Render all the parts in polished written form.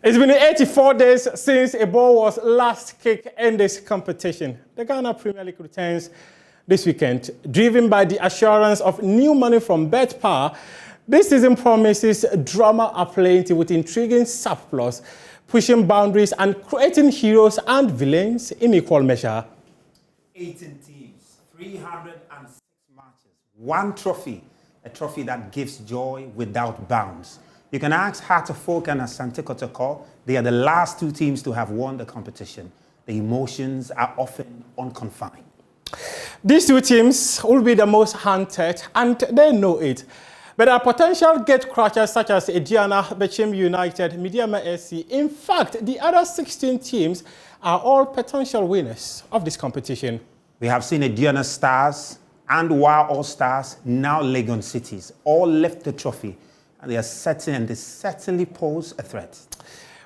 It's been 84 days since a ball was last kicked in this competition. The Ghana Premier League returns this weekend. Driven by the assurance of new money from BetPower, this season promises drama aplenty with intriguing Sept+, pushing boundaries and creating heroes and villains in equal measure. 18 teams, 306 matches, one trophy, a trophy that gives joy without bounds. You can ask Heart of Folk and Asante Kotoko. They are the last two teams to have won the competition. The emotions are often unconfined. These two teams will be the most hunted, and they know it. But there are potential gate-crushers such as Ediana, Bechim United, Midiama SC. In fact, the other 16 teams are all potential winners of this competition. We have seen Ediana Stars and Wa All Stars, now Legon Cities, all lift the trophy. And they certainly pose a threat.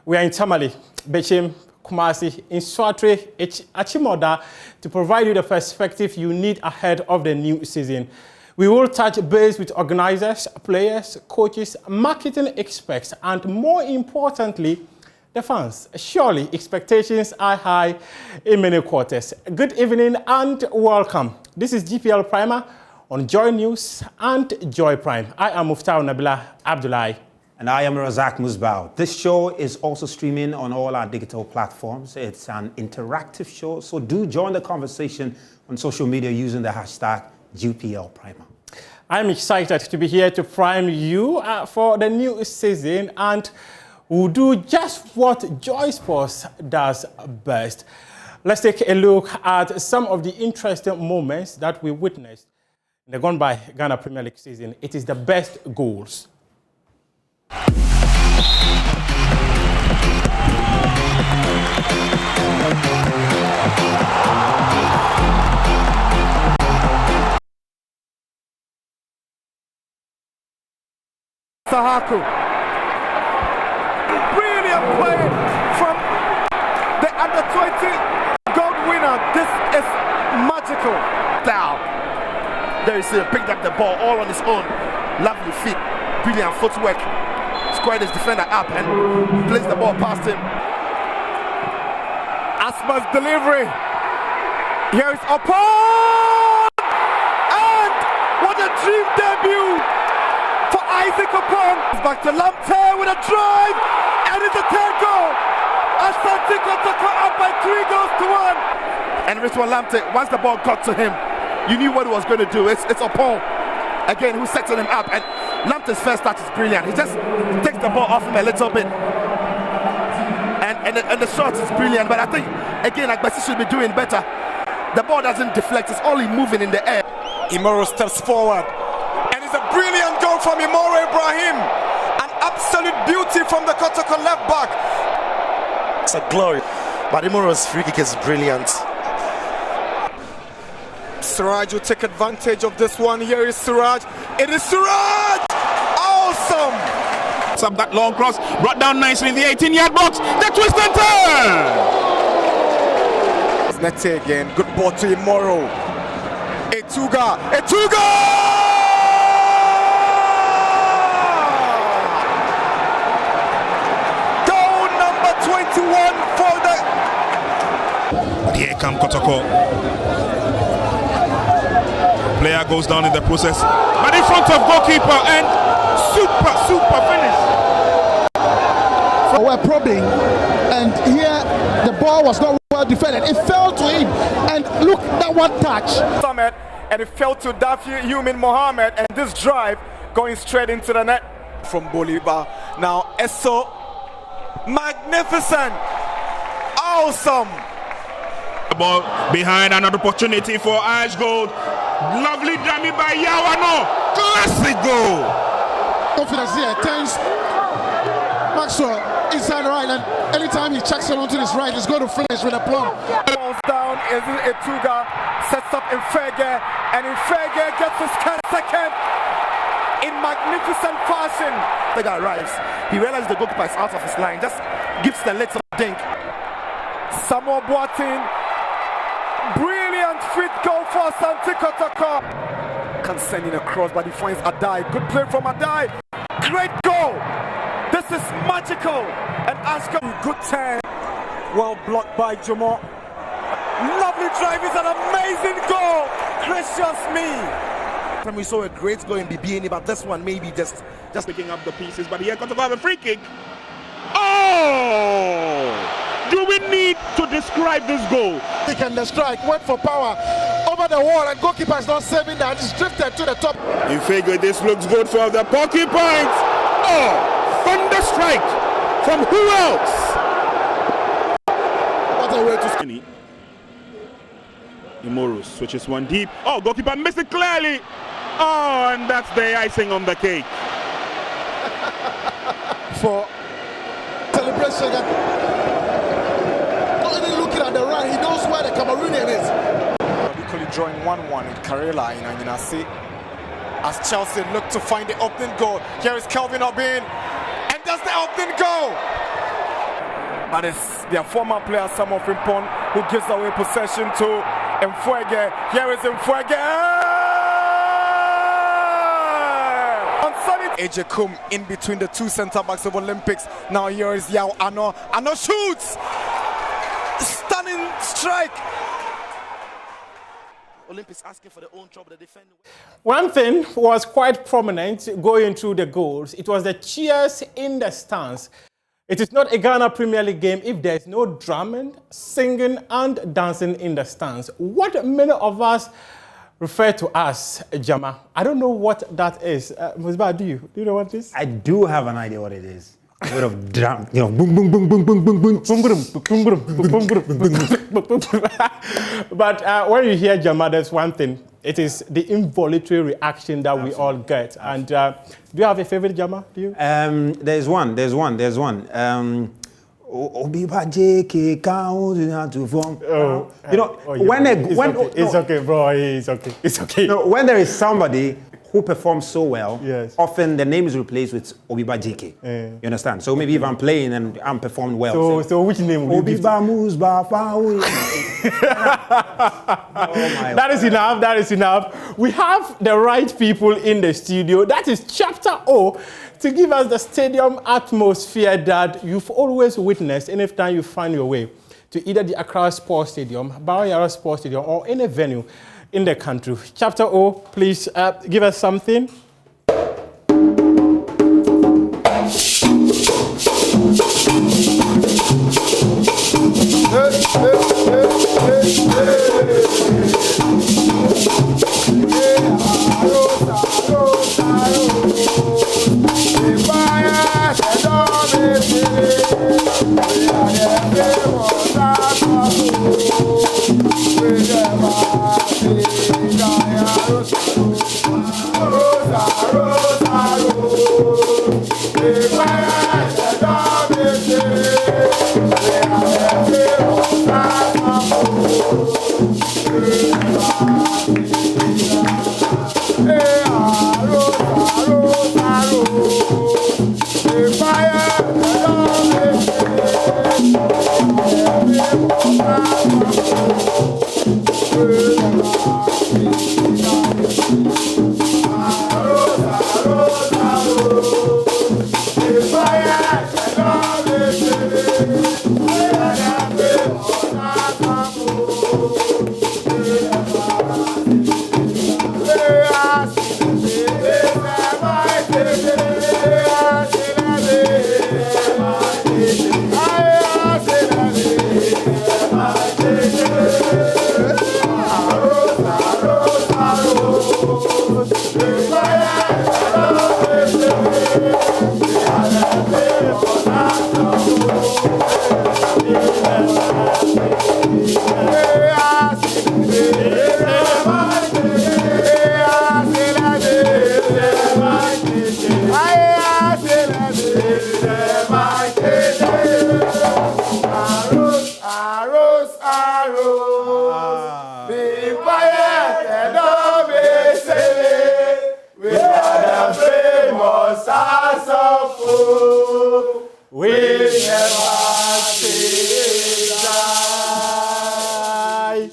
We are in Tamale, Bechim, Kumasi, in Swatre, Achimoda to provide you the perspective you need ahead of the new season. We will touch base with organizers, players, coaches, marketing experts, and more importantly, the fans. Surely expectations are high in many quarters. Good evening and welcome. This is GPL Primer on Joy News and Joy Prime. I am Muftawu Nabila Abdulai. And I am Razak Musbau. This show is also streaming on all our digital platforms. It's an interactive show, so do join the conversation on social media using the hashtag GPL Primer. I'm excited to be here to prime you for the new season, and we'll do just what Joy Sports does best. Let's take a look at some of the interesting moments that we witnessed in the gone by Ghana Premier League season. It is the best goals. Sahaku. Brilliant play from the under-20 gold winner. This is magical. Down. There you see him, picked up the ball all on his own. Lovely feet, brilliant footwork. Squared his defender up and placed the ball past him. Asma's delivery. Here is Opon! And what a dream debut for Isaac Opon. It's back to Lamptey with a drive, and it's a third goal. Asante Kotoko up by 3 goals to 1. And Rizwan Lamptey, once the ball got to him, you knew what he was going to do. It's Opon again who settled him up, and Lamptey's first touch is brilliant. He just takes the ball off him a little bit, and the shot is brilliant. But I think again, Agbesi should be doing better. The ball doesn't deflect; it's only moving in the air. Imoro steps forward, and it's a brilliant goal from Imoro Ibrahim. An absolute beauty from the Kotoko left back. It's a glory. But Imoro's free kick is brilliant. Siraj will take advantage of this one. Here is Siraj. It is Siraj! Awesome! Up that long cross, brought down nicely in the 18-yard box. The twist and turn! It's Nete again. Good ball to Imoro. Etuga! Goal number 21 for the... But here comes Kotoko. Player goes down in the process, but in front of goalkeeper, and super finish. So we're probing, and here the ball was not well defended. It fell to him, and look, that one touch. Summit, and it fell to Dafi Yumin Mohammed, and this drive going straight into the net from Bolivar. Now Esso, magnificent, awesome. The ball behind, another opportunity for Ash Gold. Lovely dummy by Yawano. Classic goal. Confidence here, turns Maxwell inside the right, and anytime he checks it onto his right, he's going to finish with a plumb. Balls down, is Etuga, sets up Infege, and Infege gets his second in magnificent fashion. The guy arrives, he realizes the goalkeeper is out of his line, just gives the legs of dink. Samuel Boateng, brilliant fit goal for Asante Kotoko. Can send in a cross, but he finds Adai. Good play from Adai. Great goal. This is magical. And Ashcombe, good turn. Well blocked by Jamal. Lovely drive. It's an amazing goal. Gracious me. We saw a great goal in BBN, but this one maybe just Picking up the pieces, but here comes to have a free kick. Oh! Do we need to describe this goal? And the strike went for power over the wall, and goalkeeper is not saving that. It's drifted to the top. In figure, this looks good for the pocket points. Oh! Thunder strike from who else? What a way to Imoru switches one deep. Oh, goalkeeper missed it clearly. Oh, and that's the icing on the cake. for celebration. Not even looking at the run, he knows where the Cameroonian is. Equally drawing 1-1 in Karela in Aminasi. As Chelsea look to find the opening goal. Here is Kelvin Obin, and that's the opening goal. But it's their former player, Samuel Frimpong, who gives away possession to Mfuege. Here is Mfuege. AJ Kum in between the two centre backs of Olympics. Now here is Yao Ano. Ano shoots! Stunning strike! Olympics asking for their own trouble. The defender. One thing was quite prominent going through the goals. It was the cheers in the stands. It is not a Ghana Premier League game if there is no drumming, singing, and dancing in the stands. What many of us refer to as Jama. I don't know what that is. Musbau, do you know what it is? I do have an idea what it is. A bit of drum, you know, boom, boom, boom, boom, boom, boom, boom, boom, boom, boom, boom, boom, boom. But when you hear Jama, there's one thing. It is the involuntary reaction that we all get. And do you have a favorite Jama? Do you? There's one. Obiba JK count to form. You know, it's okay, bro. It's okay. No, when there is somebody who performs so well, yes, often the name is replaced with Obiba JK. You understand? So maybe if I'm playing and I'm performed well. So which name would you give? Obiba Musbau. That is enough. We have the right people in the studio. That is Chapter O to give us the stadium atmosphere that you've always witnessed anytime you find your way to either the Accra Sports Stadium, Barriera Sports Stadium, or any venue in the country. Chapter O, please give us something.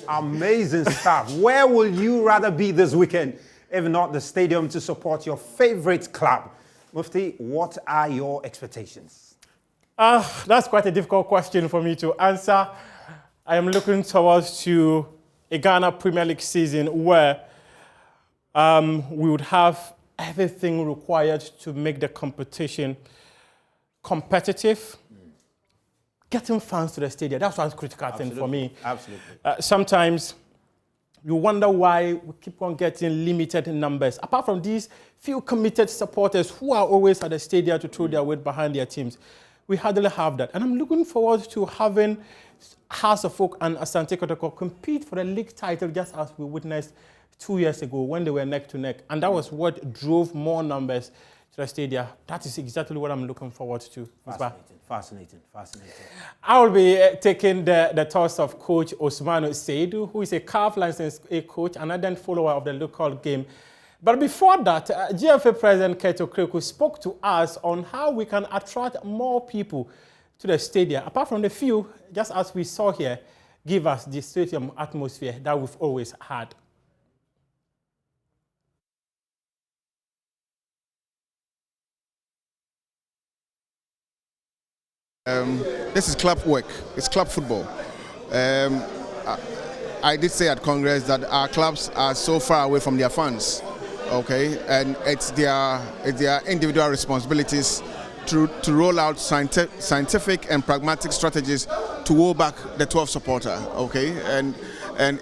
Amazing stuff. Where will you rather be this weekend if not the stadium to support your favorite club? Mufti, what are your expectations? That's quite a difficult question for me to answer. I am looking towards to a Ghana Premier League season where we would have everything required to make the competition competitive. Getting fans to the stadium, that's one critical thing for me. Absolutely. Sometimes you wonder why we keep on getting limited numbers. Apart from these few committed supporters who are always at the stadium to throw their weight behind their teams, we hardly have that. And I'm looking forward to having House of Folk and Asante Kotoko compete for the league title just as we witnessed 2 years ago when they were neck to neck. And that was what drove more numbers to the stadium. That is exactly what I'm looking forward to. Fascinating. I will be taking the toss of Coach Osmanu Seidu, who is a CAF licensed coach and ardent follower of the local game. But before that, GFA President Keto Kreku spoke to us on how we can attract more people to the stadium. Apart from the few, just as we saw here, give us the stadium atmosphere that we've always had. This is club work. It's club football. I did say at Congress that our clubs are so far away from their fans, okay, and it's their individual responsibilities to roll out scientific and pragmatic strategies to woo back the 12 supporter, okay, and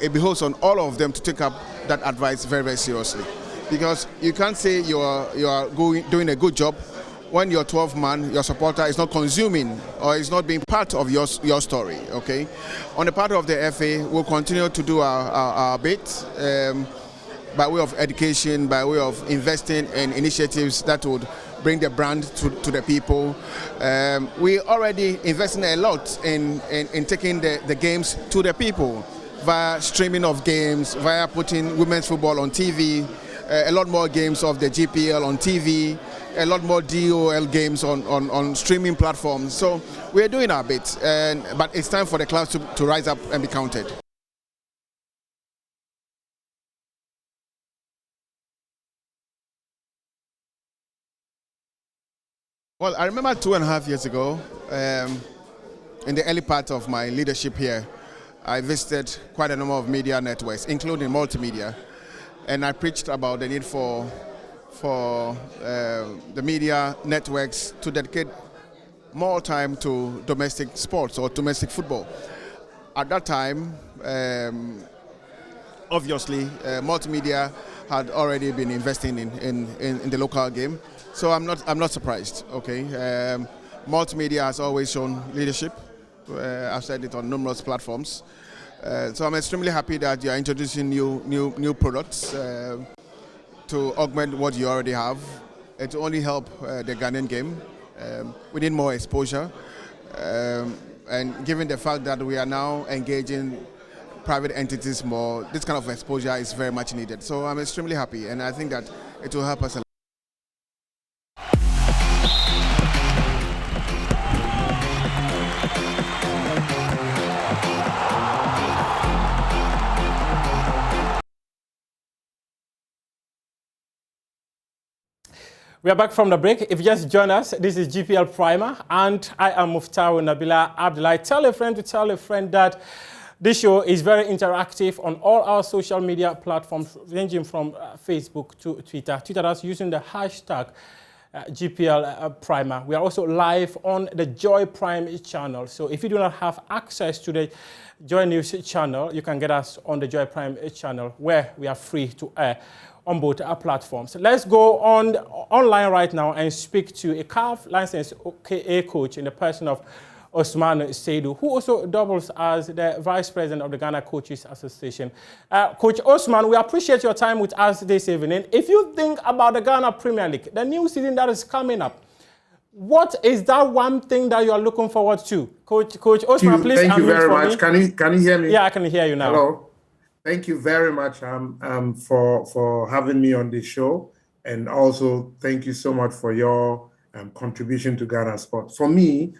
it behoves on all of them to take up that advice very, very seriously, because you can't say you are doing a good job when your 12 man, your supporter, is not consuming or is not being part of your story, okay? On the part of the FA, we'll continue to do our bit by way of education, by way of investing in initiatives that would bring the brand to the people. We already investing a lot in taking the games to the people via streaming of games, via putting women's football on TV, a lot more games of the GPL on TV, a lot more DOL games on streaming platforms. So we're doing our bit, but it's time for the clubs to rise up and be counted. Well, I remember 2.5 years ago, in the early part of my leadership here, I visited quite a number of media networks, including multimedia, and I preached about the need for the media networks to dedicate more time to domestic sports or domestic football. At that time, obviously, multimedia had already been investing in the local game, so I'm not surprised. Okay, multimedia has always shown leadership. I've said it on numerous platforms, so I'm extremely happy that you are introducing new products to augment what you already have. It will only help the Ghanaian game. We need more exposure, and given the fact that we are now engaging private entities more, this kind of exposure is very much needed. So I'm extremely happy, and I think that it will help us a lot. We are back from the break. If you just join us, this is GPL Primer, and I am Muftawu Nabila Abdulai. Tell a friend to tell a friend that this show is very interactive on all our social media platforms, ranging from Facebook to Twitter. Twitter us using the hashtag GPL Primer. We are also live on the Joy Prime channel. So if you do not have access to the Joy News channel, you can get us on the Joy Prime channel, where we are free to air on both our platforms. Let's go online right now and speak to a CAF licensed KA coach in the person of Osmanu Seidu, who also doubles as the Vice President of the Ghana Coaches Association. Coach Osman, we appreciate your time with us this evening. If you think about the Ghana Premier League, the new season that is coming up, what is that one thing that you are looking forward to? Coach Osman, please. Thank you very much. Can you hear me? Yeah, I can hear you now. Hello. Thank you very much for having me on this show, and also thank you so much for your contribution to Ghana sport. For me,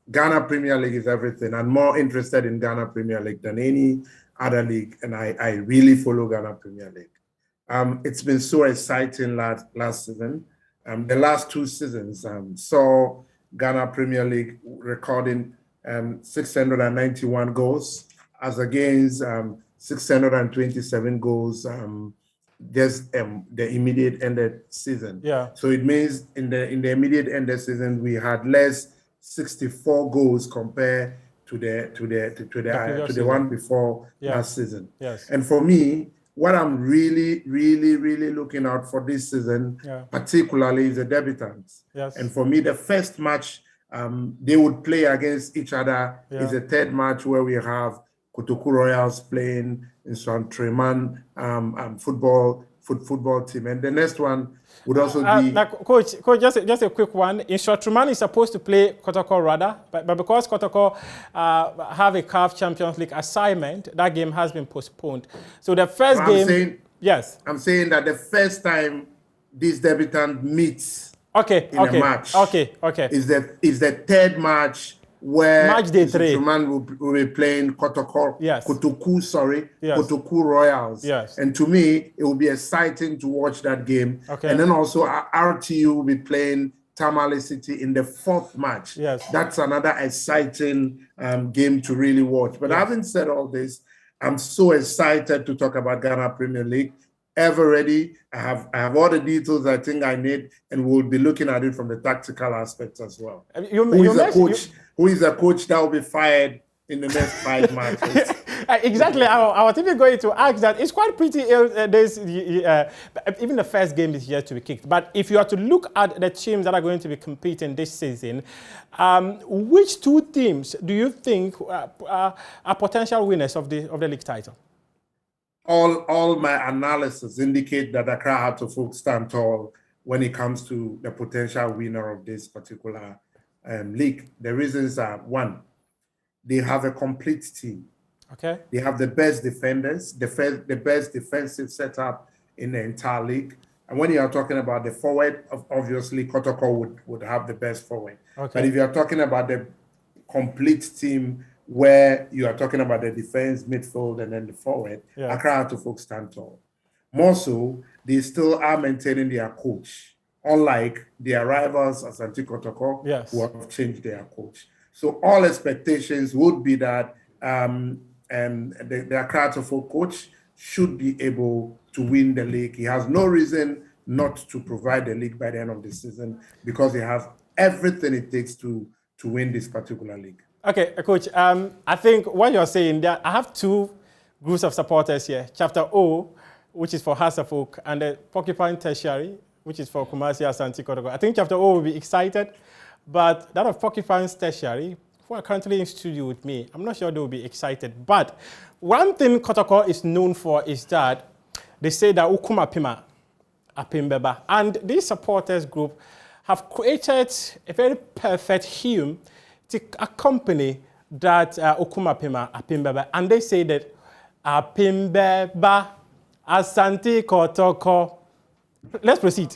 Ghana Premier League is everything. I'm more interested in Ghana Premier League than any other league, and I really follow Ghana Premier League. It's been so exciting last season. the last 2 seasons saw Ghana Premier League recording 691 goals as against 627 goals just the immediate ended season. Yeah. So it means in the immediate ended season we had less 64 goals compared to the one before last season. Yes. And for me, what I'm really looking out for this season, particularly, is the debutants. Yes. And for me, the first match they would play against each other is the third match where we have Kotoku Royals playing in Swan-Treman football team, and the next one would also be. Now, Coach, just a quick one. In Swan-Treman is supposed to play Kotoko Rada, but because Kotoko have a CAF Champions League assignment, that game has been postponed. So the first game. I'm saying that the first time this debutant meets in a match is the third match where match day 3 will be playing Kotoku Royals. Yes. And to me, it will be exciting to watch that game. And then also RTU will be playing Tamale City in the 4th match. Yes. That's another exciting game to really watch. But having said all this, I'm so excited to talk about Ghana Premier League. Ever ready. I have all the details I think I need, and we'll be looking at it from the tactical aspects as well. Who is a coach that will be fired in the next 5 matches? Exactly. I was even going to ask that. It's quite pretty. Even the first game is yet to be kicked. But if you are to look at the teams that are going to be competing this season, which 2 teams do you think are potential winners of the league title? All my analysis indicate that Accra Hearts of Oak stand tall when it comes to the potential winner of this particular league. The reasons are: 1, they have a complete team. Okay. They have the best defenders, the best defensive setup in the entire league. And when you are talking about the forward, obviously Kotoko would have the best forward. Okay. But if you are talking about the complete team, where you are talking about the defense, midfield, and then the forward, Accra Hearts of Oak stand tall. More so, they still are maintaining their coach, unlike their rivals, Asante Kotoko, who have changed their coach. So all expectations would be that the Accra Hearts of Oak coach should be able to win the league. He has no reason not to provide the league by the end of the season because he has everything it takes to win this particular league. Okay, Coach, I think what you're saying there, I have 2 groups of supporters here. Chapter O, which is for Hearts of Oak, and the Porcupine Tertiary, which is for Kumasi Asante Kotoko. I think Chapter O will be excited, but that of Porcupine's Tertiary, who are currently in studio with me, I'm not sure they will be excited. But one thing Kotoko is known for is that they say that Ukuma Pima Apimbeba. And this supporters group have created a very perfect hymn to accompany that Ukuma Pima Apimbeba. And they say that Apimbeba Asante Kotoko. Let's proceed.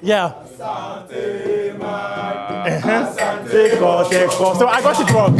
Yeah. Asante Kotoko. So I got it wrong.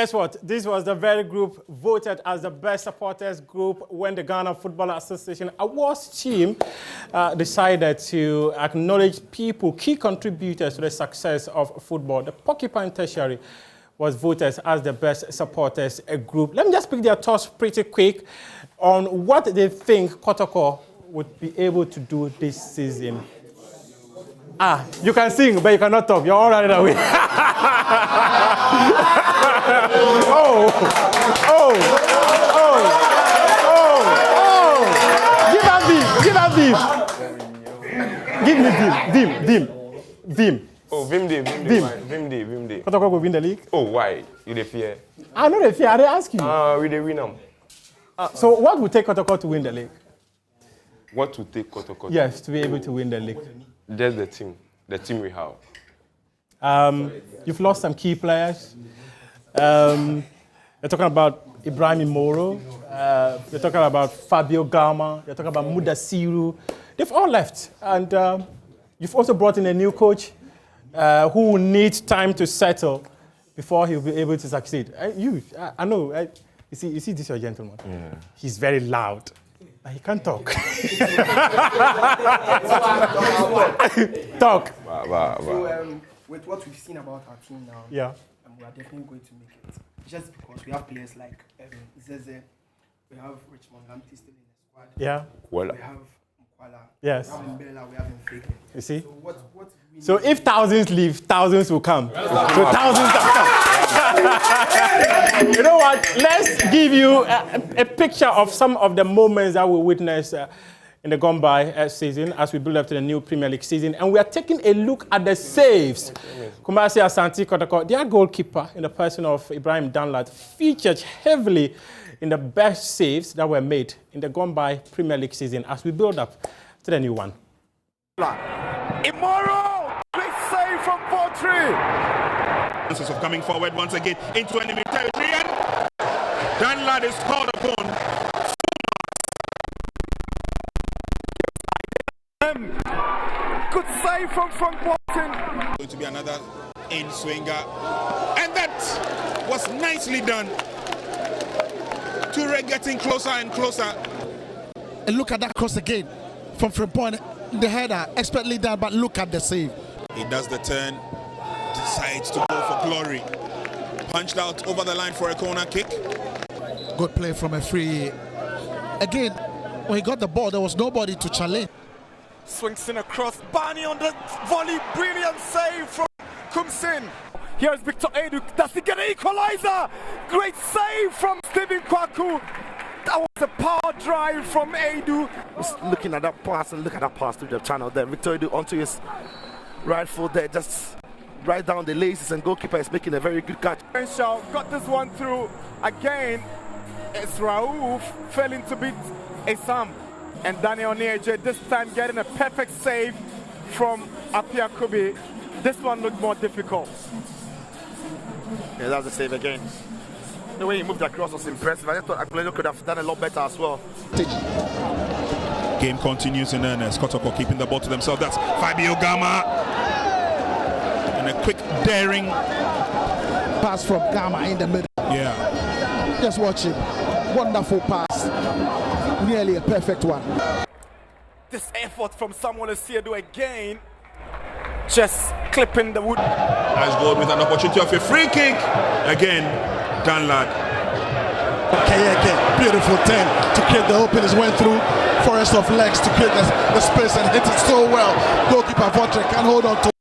guess what? This was the very group voted as the best supporters group when the Ghana Football Association Awards team decided to acknowledge people, key contributors to the success of football. The Porcupine Tertiary was voted as the best supporters group. Let me just pick their thoughts pretty quick on what they think Kotoko would be able to do this season. You can sing, but you cannot talk. You're all right away. Give her beef. Give me Vim. Oh, Vim. Kotoko will win the league. Oh, why? You dey fear? I know the fear. I ask you. We dey win them. So what would take Kotoko to win the league? What would take Kotoko? Yes, to be able to win the league. Just the team we have. You've lost some key players. You're talking about Ibrahim Moro. You're talking about Fabio Gama. You're talking about Mudasiru. They've all left. And you've also brought in a new coach who will need time to settle before he'll be able to succeed. I know. You see this your gentleman? Yeah. He's very loud. He can't talk. Talk. So, with what we've seen about our team now, we are definitely going to make it. Just because we have players like Zeze, we have Richmond Lamptey still in the squad. Yeah. We have Mkwala. Yes. We have Mbela, we have Mfeke. You see? So, if thousands leave, thousands will come. So thousands will come. You know what? Let's give you a picture of some of the moments that we witnessed in the gone by season as we build up to the new Premier League season. And we are taking a look at the saves. Kumasi Asante Kotoko, their goalkeeper in the person of Ibrahim Danlad, featured heavily in the best saves that were made in the gone by Premier League season as we build up to the new one. Immoral! Great save from 4-3. Chances of coming forward once again into enemy territory, and Danlad is called upon. Good save from Frank Watson. Going to be another in-swinger, and that was nicely done. Toure getting closer and closer. And look at that cross again from Frimpong. The header, expertly done, but look at the save. He does the turn, decides to go for glory. Punched out over the line for a corner kick. Good play from a free. Again, when he got the ball, there was nobody to challenge. Swings in across. Barney on the volley. Brilliant save from Kumsin. Here's Victor Edu. Does he get an equalizer? Great save from Stephen Kwaku. That was a power drive from Edu. Just looking at that pass and look at that pass through the channel there. Victor Edu onto his right foot there. Just right down the laces, and goalkeeper is making a very good catch. Shaw got this one through again. It's Raouf failing to beat Esam. And Daniel Nieje this time getting a perfect save from Apia Kubi. This one looked more difficult. Yeah, that's the save again. The way he moved across was impressive. I just thought Akulelo could have done a lot better as well. Game continues in earnest. Kotoko keeping the ball to themselves. That's Fabio Gama. And a quick daring Pass from Gama in the middle. Yeah. Just watch him. Wonderful pass. Nearly a perfect one. This effort from Samuel Esiedu again. Just clipping the wood. Has goal with an opportunity of a free kick. Again, Danlad. Okay, beautiful turn to create the openings. Went through forest of legs to create the space and hit it so well. Goalkeeper Votre can hold on to.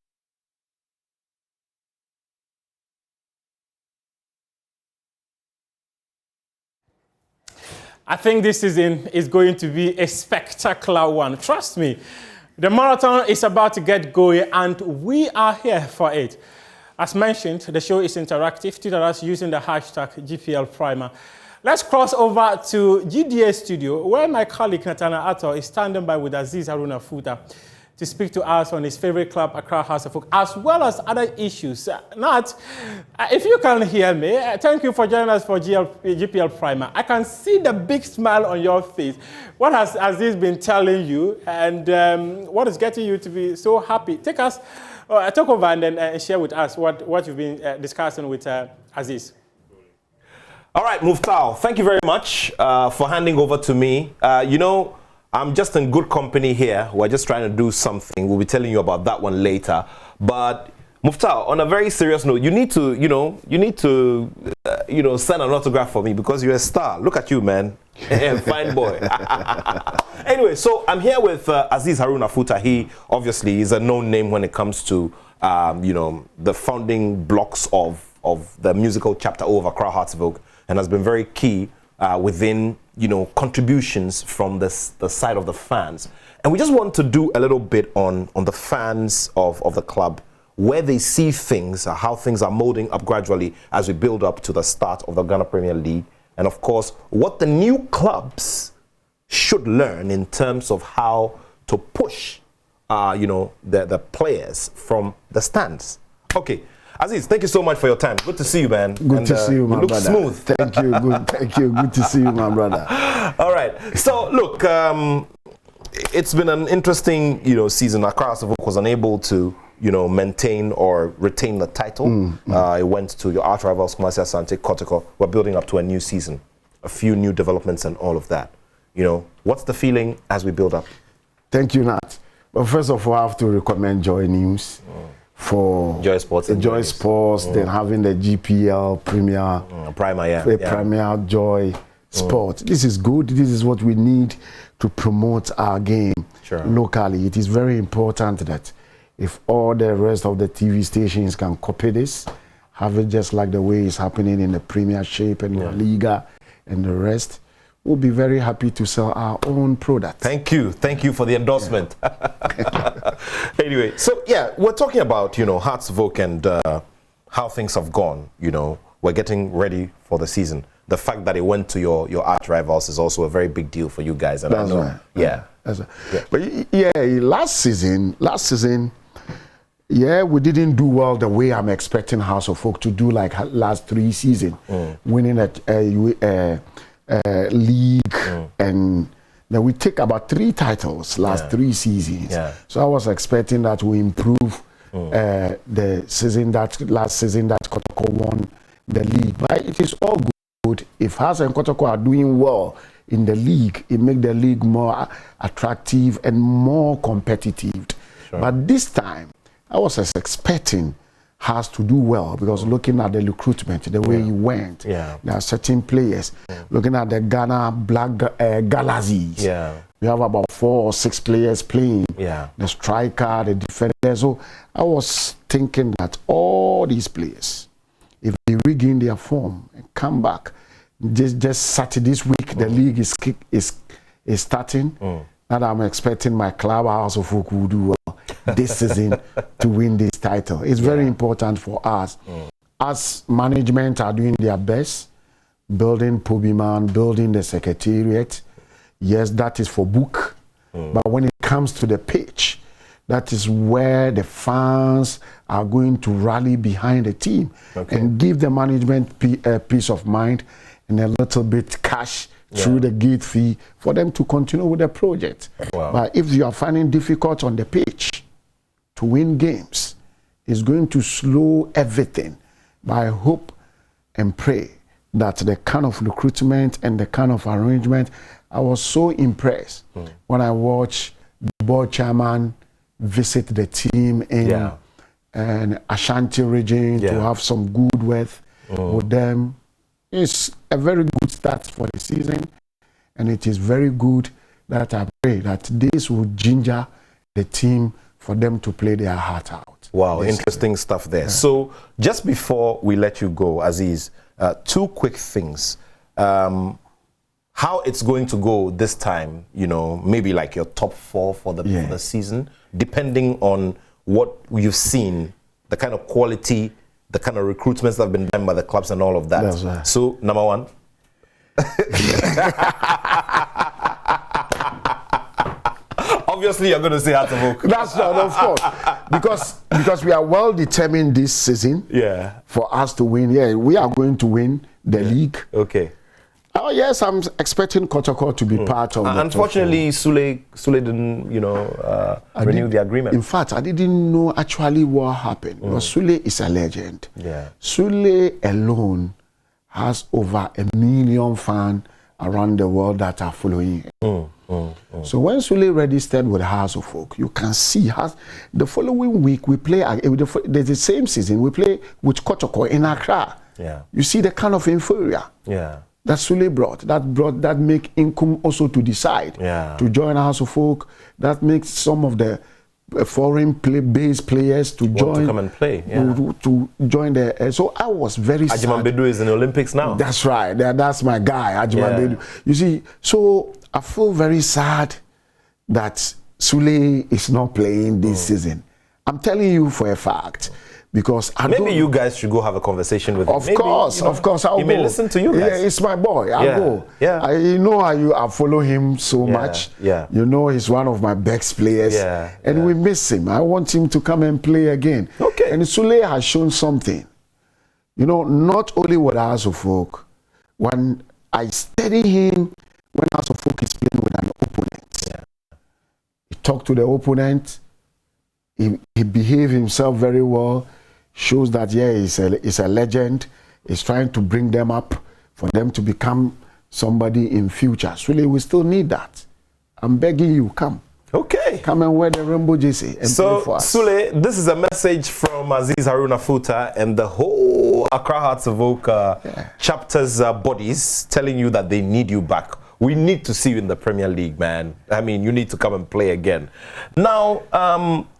I think this season is going to be a spectacular one. Trust me. The marathon is about to get going, and we are here for it. As mentioned, the show is interactive. Tweet at us using the hashtag GPLPrimer. Let's cross over to GDA studio, where my colleague Natana Ato is standing by with Aziz Haruna Futa to speak to us on his favorite club, Accra House of Folk, as well as other issues. Nat, if you can hear me, thank you for joining us for GPL Primer. I can see the big smile on your face. What has Aziz been telling you, and what is getting you to be so happy? Take over and then share with us what you've been discussing with Aziz. All right, Muftawu, thank you very much for handing over to me. You know, I'm just in good company here. We're just trying to do something. We'll be telling you about that one later. But Muftawu, on a very serious note, you need to, send an autograph for me because you're a star. Look at you, man. Fine boy. Anyway, so I'm here with Aziz Haruna Futa. He obviously is a known name when it comes to, the founding blocks of the musical chapter of Accra Hearts of Oak, and has been very key within, contributions from the side of the fans. And we just want to do a little bit on the fans of the club, where they see things, how things are molding up gradually as we build up to the start of the Ghana Premier League. And of course, what the new clubs should learn in terms of how to push, the players from the stands. Okay. Aziz, thank you so much for your time. Good to see you, man. Good to see you, my brother. You look smooth. Thank you. Good. Thank you. Good to see you, my brother. All right. So, look, it's been an interesting, season. Accra Hearts of Oak was unable to, maintain or retain the title. It went to your arch rivals, Kumasi Asante Kotoko. We're building up to a new season, a few new developments and all of that. What's the feeling as we build up? Thank you, Nat. But first of all, I have to recommend Joy News. For Joy Sports, then having the GPL Premier, Premier Joy Sport. This is good. This is what we need to promote our game locally. It is very important that if all the rest of the TV stations can copy this, have it just like the way it's happening in the Premiership and La Liga and the rest, we'll be very happy to sell our own product. Thank you for the endorsement. Anyway, so we're talking about Hearts of Oak and how things have gone. We're getting ready for the season. The fact that it went to your arch rivals is also a very big deal for you guys. And That's right. That's right. But last season, we didn't do well the way I'm expecting Hearts of Oak to do like last 3 seasons, winning a league, and then we take about 3 titles last 3 seasons. So I was expecting that we improve the season last season that Kotoko won the league. But it is all good. If Hearts and Kotoko are doing well in the league, it makes the league more attractive and more competitive. But this time, I was expecting Hearts to do well because looking at the recruitment, the way he went, there are certain players. Looking at the Ghana Black Galaxies, we have about 4 or 6 players playing. The striker, the defender. So I was thinking that all these players, if they regain their form and come back, just Saturday this week, the league is starting. And I'm expecting my club Hearts of Oak will do well this season to win this title. It's very important for us. As management are doing their best, building Pobiman, building the secretariat. Yes, that is for book. But when it comes to the pitch, that is where the fans are going to rally behind the team and give the management peace of mind and a little bit cash through the gate fee for them to continue with the project. But if you are finding difficult on the pitch to win games, it's going to slow everything. But I hope and pray that the kind of recruitment and the kind of arrangement, I was so impressed when I watched the board chairman visit the team in an Ashanti region to have some good worth with them. It's a very good start for the season, and it is very good that I pray that this will ginger the team for them to play their heart out. Wow, interesting stuff there. So just before we let you go, Aziz, 2 quick things. How it's going to go this time, maybe like your top 4 for the season, depending on what you've seen, the kind of quality, the kind of recruitments that have been done by the clubs and all of that. That's right. So, number 1. Obviously, you're going to say Hearts of Oak. That's right, of course. Because we are well determined this season for us to win. Yeah, we are going to win the league. Okay. Oh yes, I'm expecting Kotoko to be part of the Unfortunately, Sule didn't, renew the agreement. In fact, I didn't know actually what happened. Because Sule is a legend. Sule alone has over 1 million fans around the world that are following him. So when Sule registered with Hearts of Oak, you can see the following week we play, the same season, we play with Kotoko in Accra. Yeah. You see the kind of inferior that Sule brought, that make Inkum also to decide to join Hearts of Oak, that makes some of the foreign based players to join, to come and play, to join the. So I was very sad. Ajiman Bedu is in the Olympics now. That's right. That's my guy, Ajiman Bedu. You see, so I feel very sad that Sule is not playing this season. I'm telling you for a fact. Because maybe you guys should go have a conversation with him. Of course, I'll go. He may listen to you guys. Yeah, it's my boy. I'll go. Yeah. I know I follow him so much. Yeah. You know, he's one of my best players. Yeah. And we miss him. I want him to come and play again. Okay. And Sule has shown something. You know, not only with Hearts of Oak. When I study him, when Hearts of Oak is playing with an opponent, he talked to the opponent. He behaved himself very well. Shows that he's a legend. He's trying to bring them up for them to become somebody in future. Sule, we still need that. I'm begging you, come. Okay. Come and wear the rainbow jersey and play for us. Sule, this is a message from Aziz Haruna Futa and the whole Accra Hearts of Oak chapters bodies telling you that they need you back. We need to see you in the Premier League, man. I mean, you need to come and play again. Now,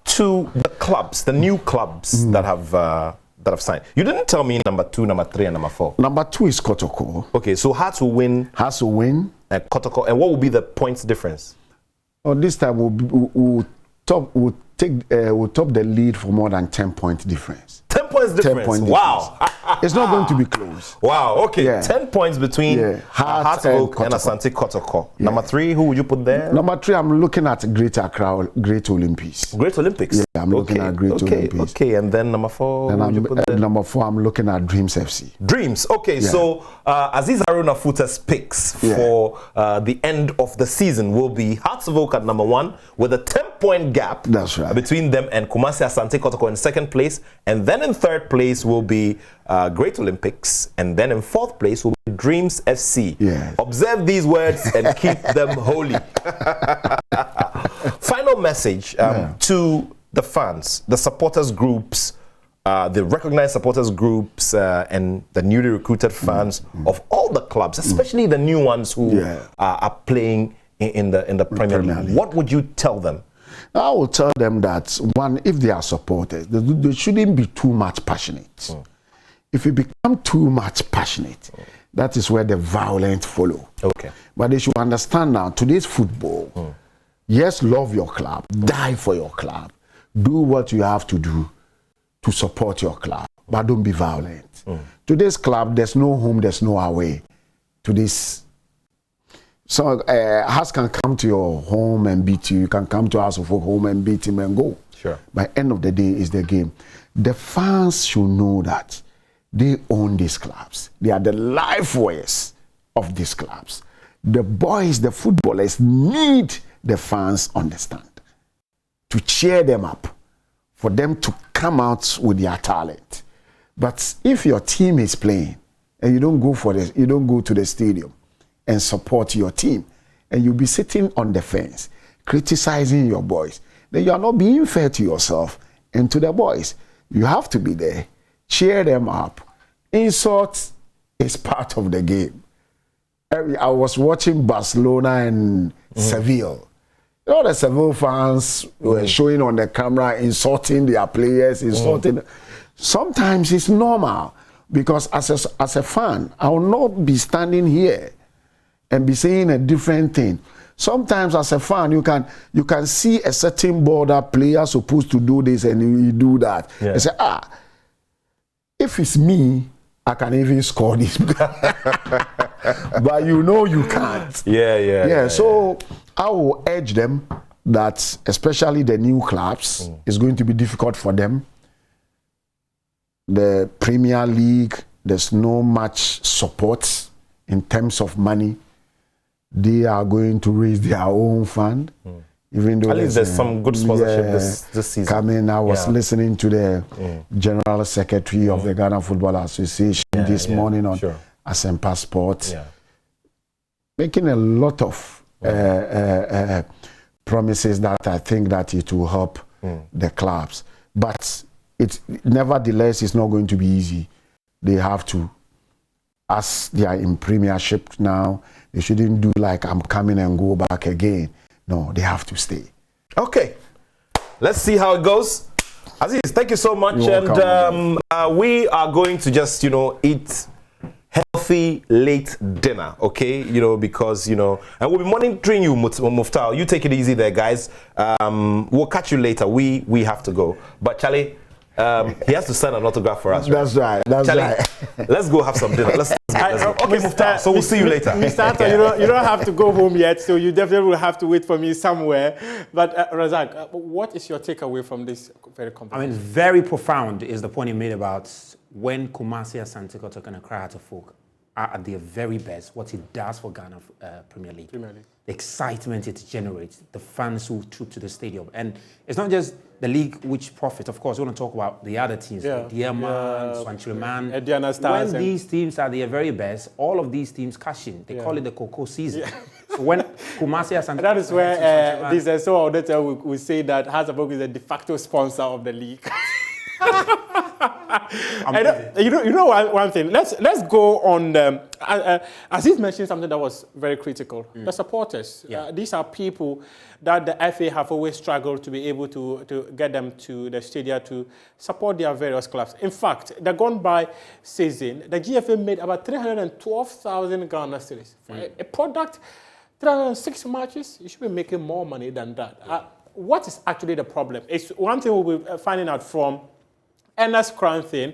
to the clubs, the new clubs that have signed. You didn't tell me number 2, number 3, and number 4. Number 2 is Kotoko. Okay, so Hearts will win. Hearts will win. And Kotoko. And what will be the points difference? Oh, this time we'll top the lead for more than 10 point difference. 10 points difference. 10 point wow. Difference. It's not going to be close. Wow. Okay. 10 points between Hearts of Oak and Asante Kotoko. Number 3, who would you put there? Number 3, I'm looking at Great Accra, Great Olympics. Great Olympics? Yeah, I'm looking at Great Olympics. Okay, and then number 4, who would you put there? Number 4, I'm looking at Dreams FC. Dreams. Okay, so Aziz Haruna Futa's picks for the end of the season will be Hearts of Oak at number 1 with a 10-point gap between them and Kumasi Asante Kotoko in 2nd place, and then in 3rd place will be Great Olympics, and then in 4th place will be Dreams FC. Observe these words and keep them holy. Final message to the fans, the supporters groups, the recognized supporters groups, and the newly recruited fans of all the clubs, especially the new ones who are playing in the Premier League. What would you tell them? I will tell them that, one, if they are supporters, they shouldn't be too much passionate. If you become too much passionate, that is where the violence follow. Okay. But they should understand now, today's football, yes, love your club, die for your club, do what you have to do to support your club, but don't be violent. Today's club, there's no home, there's no away. Today's So Hearts can come to your home and beat you. You can come to Hearts of Oak home and beat him and go. Sure. By end of the day, is the game. The fans should know that they own these clubs. They are the life wires of these clubs. The boys, the footballers need the fans understand to cheer them up, for them to come out with their talent. But if your team is playing and you don't go for this, you don't go to the stadium and support your team, and you'll be sitting on the fence criticizing your boys, then you are not being fair to yourself and to the boys. You have to be there, cheer them up. Insult is part of the game. I was watching Barcelona and Seville. You know, the Seville fans were showing on the camera, insulting their players, insulting. Sometimes it's normal, because as a fan, I will not be standing here and be saying a different thing. Sometimes as a fan, you can see a certain border player supposed to do this and you do that. You say, if it's me, I can even score this. But you know you can't. Yeah. So I will urge them that, especially the new clubs, it's going to be difficult for them. The Premier League, there's no much support in terms of money. They are going to raise their own fund. Even though at least there's some good sponsorship this season. Coming, I was listening to the General Secretary of the Ghana Football Association this morning on Asempa Sport, making a lot of promises that I think that it will help the clubs. But nevertheless, it's not going to be easy. They have to, as they are in Premiership now, they shouldn't do like I'm coming and go back again. No, they have to stay. Okay, let's see how it goes. Aziz, thank you so much. You're welcome. And we are going to just, eat healthy late dinner, okay? Because, and we'll be monitoring you, Muftawu. You take it easy there, guys. We'll catch you later. We have to go. But Charlie, he has to sign an autograph for us. Right? That's right. That's Charlie, right. Let's go have some dinner. Let's go. Okay, Muftawu. So we'll see you later. You don't have to go home yet, so you definitely will have to wait for me somewhere. But Razak, what is your takeaway from this very competition? I mean, very profound is the point you made about when Kumasi Asante Kotoko and Accra Hearts of Oak are at their very best, what it does for Ghana Premier League. The excitement it generates, the fans who troop to the stadium. And it's not just the league which profits. Of course, we want to talk about the other teams, Diaman, Swanchiliman. When these teams are their very best, all of these teams cash in. They call it the Cocoa season. So when Kumasi Asante... That is where this so auditor will say that Hearts of Oak is a de facto sponsor of the league. One thing. Let's go on. Aziz mentioned something that was very critical. The supporters. These are people that the FA have always struggled to be able to get them to the stadium to support their various clubs. In fact, the gone by season, the GFA made about 312,000 Ghana cedis. A product, 306 matches, you should be making more money than that. What is actually the problem? It's one thing we'll be finding out from Ernest Cranthing.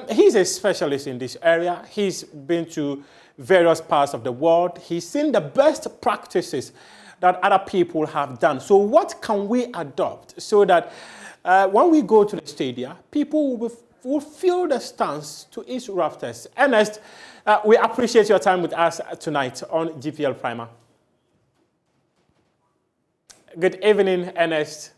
He's a specialist in this area. He's been to various parts of the world. He's seen the best practices that other people have done. So what can we adopt so that when we go to the stadium, people will feel the stance to its rafters? Ernest, we appreciate your time with us tonight on GPL Primer. Good evening, Ernest.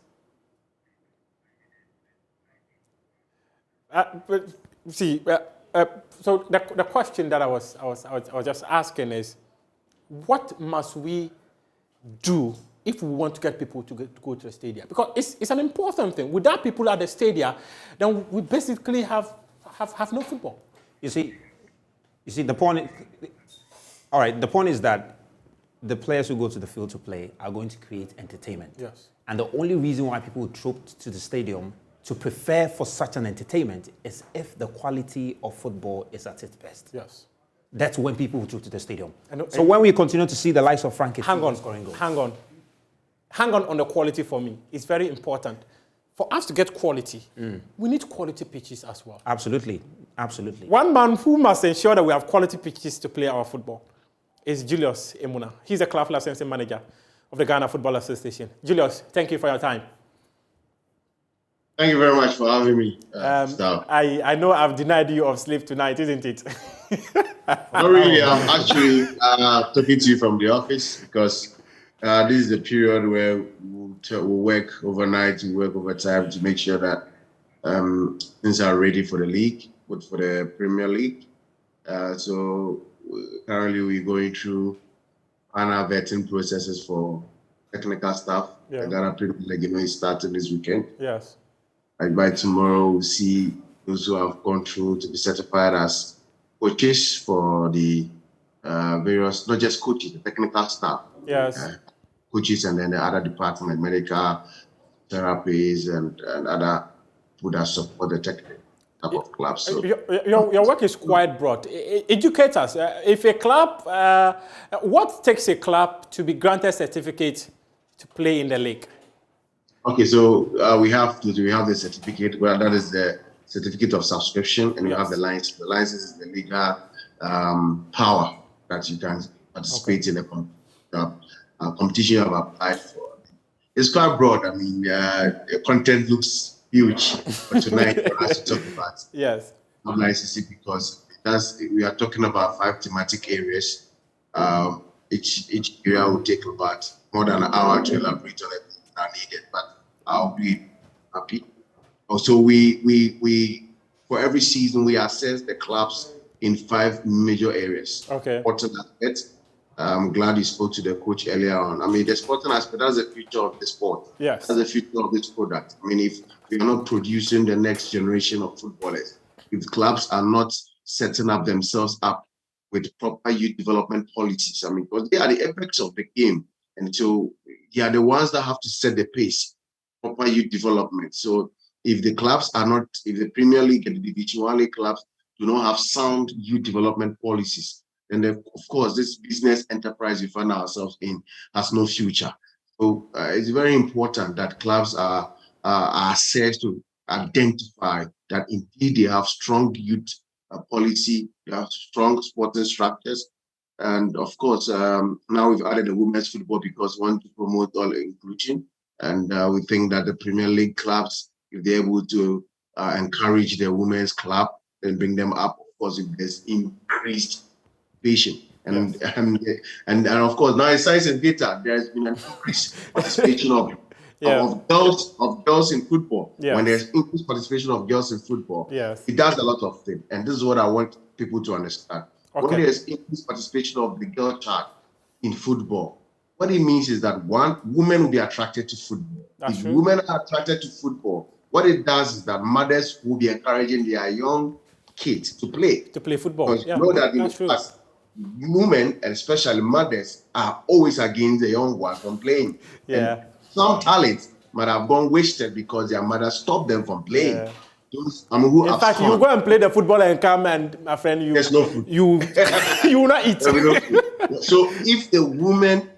So the question that I was just asking is, what must we do if we want to get people to go to the stadium? Because it's an important thing. Without people at the stadium, then we basically have no football. You see, the point. All right, the point is that the players who go to the field to play are going to create entertainment. Yes. And the only reason why people troop to the stadium to prepare for such an entertainment is if the quality of football is at its best. Yes. That's when people will troop to the stadium. So when we continue to see the likes of Frankie scoring goals. Hang on the quality for me. It's very important. For us to get quality, we need quality pitches as well. Absolutely. One man who must ensure that we have quality pitches to play our football is Julius Emuna. He's a club licensing manager of the Ghana Football Association. Julius, thank you for your time. Thank you very much for having me. I know I've denied you of sleep tonight, isn't it? Not really. I'm actually talking to you from the office because this is the period where we'll work overnight, we work overtime to make sure that things are ready for the league, but for the Premier League. So currently we're going through final vetting processes for technical staff. The Ghana Premier League is starting this weekend. Yes. By tomorrow, we'll see those who have gone through to be certified as coaches for the various, not just coaches, the technical staff. Yes. Coaches and then the other department, medical therapies and other people that support the technical type of clubs. So, your work is quite broad. Educate us. If a club, what takes a club to be granted certificate to play in the league? Okay, so we have the certificate. Well, that is the certificate of subscription, and we have the license. The license is the legal power that you can participate in the competition you have applied for. It's quite broad. I mean, the content looks huge, but tonight for us to talk about licensing because we are talking about 5 thematic areas. Each area will take about more than an hour to elaborate on it that needed, but I'll be happy. Also, we for every season we assess the club's in 5 major areas. Okay. Sporting aspect. I'm glad you spoke to the coach earlier on. I mean, the sporting aspect, that's the future of the sport. Yes. That's the future of this product. I mean, if we are not producing the next generation of footballers, if clubs are not setting up themselves up with proper youth development policies, I mean, because they are the apex of the game. And so they are the ones that have to set the pace, proper youth development. So if the clubs are not, if the Premier League and the Division 1 League clubs do not have sound youth development policies, then of course this business enterprise we find ourselves in has no future. So it's very important that clubs are assessed to identify that indeed they have strong youth policy, they have strong sporting structures, and of course now we've added the women's football because we want to promote all inclusion, and we think that the Premier League clubs, if they're able to encourage the women's club and bring them up, of course, if there's increased patient. And of course, now in science and data, there's been an increased participation of girls in football. Yes. When there's increased participation of girls in football, yes, it does a lot of things. And this is what I want people to understand. Okay. When there's increased participation of the girl child in football, what it means is that women will be attracted to football. That's if true. Women are attracted to football, what it does is that mothers will be encouraging their young kids to play football. Because you know that in the past, women, and especially mothers, are always against the young ones from playing. Yeah. And some talents might have gone wasted because their mother stopped them from playing. Yeah. Those, I mean, who in fact, you go and play the football and come and, my friend, you there's no food. You will not eat. So if the women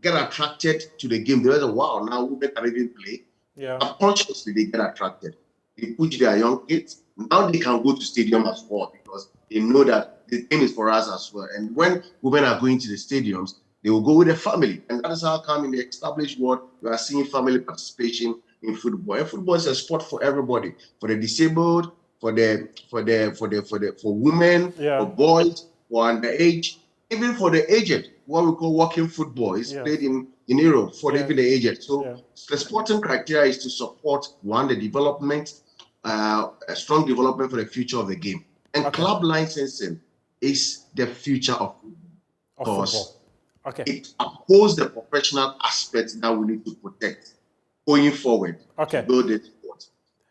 get attracted to the game, they're like, wow, now women can even play. Yeah. Unconsciously, they get attracted. They push their young kids. Now they can go to stadium as well because they know that the game is for us as well. And when women are going to the stadiums, they will go with their family. And that is how come in the established world, we are seeing family participation in football. And football is a sport for everybody, for the disabled, for women, for boys, for underage, even for the aged. What we call walking football is played in Europe for even the aged. So the sporting criteria is to support the development, a strong development for the future of the game. And club licensing is the future of football. Because it upholds the professional aspects that we need to protect going forward to build the sport.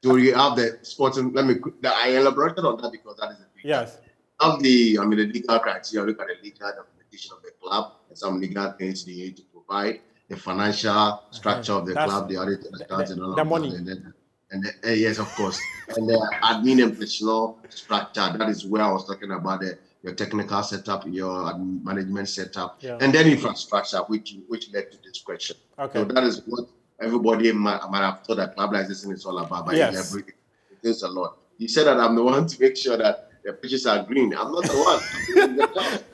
So you have the sporting, I elaborated on that because that is the future. Yes. Have the legal criteria, look at the legal documentation of the club, and some legal things they need to provide, the financial structure of the club, the audited accounts, and all the of money. that. And yes, of course. And the admin and personal structure, that is where I was talking about your technical setup, your management setup, and then infrastructure, which led to this question. So that is what everybody might have thought that club licensing is all about, but it is a lot. You said that I'm the one to make sure that the pitches are green. I'm not the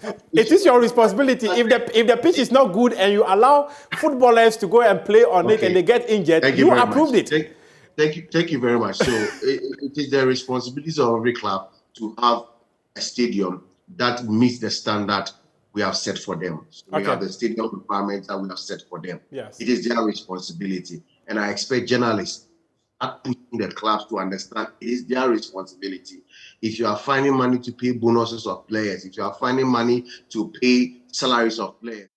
one. It is your responsibility. If the pitch is not good and you allow footballers to go and play on it and they get injured, you approved it. Thank you very much. So it is the responsibility of every club to have a stadium that meets the standard we have set for them. So we have the stadium requirements that we have set for them. Yes. It is their responsibility. And I expect journalists at pushing the clubs to understand it is their responsibility. If you are finding money to pay bonuses of players, if you are finding money to pay salaries of players,